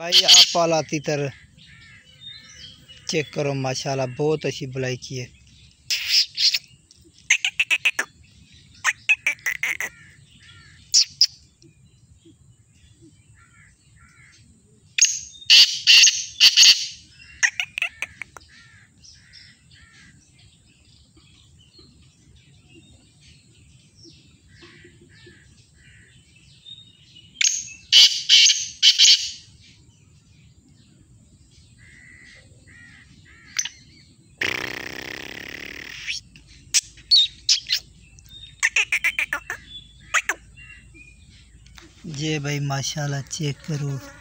भाई आप पाला तीतर चेक करो, माशाल्लाह बहुत अच्छी बुलाई की है। ये भाई माशाल्लाह चेक करो।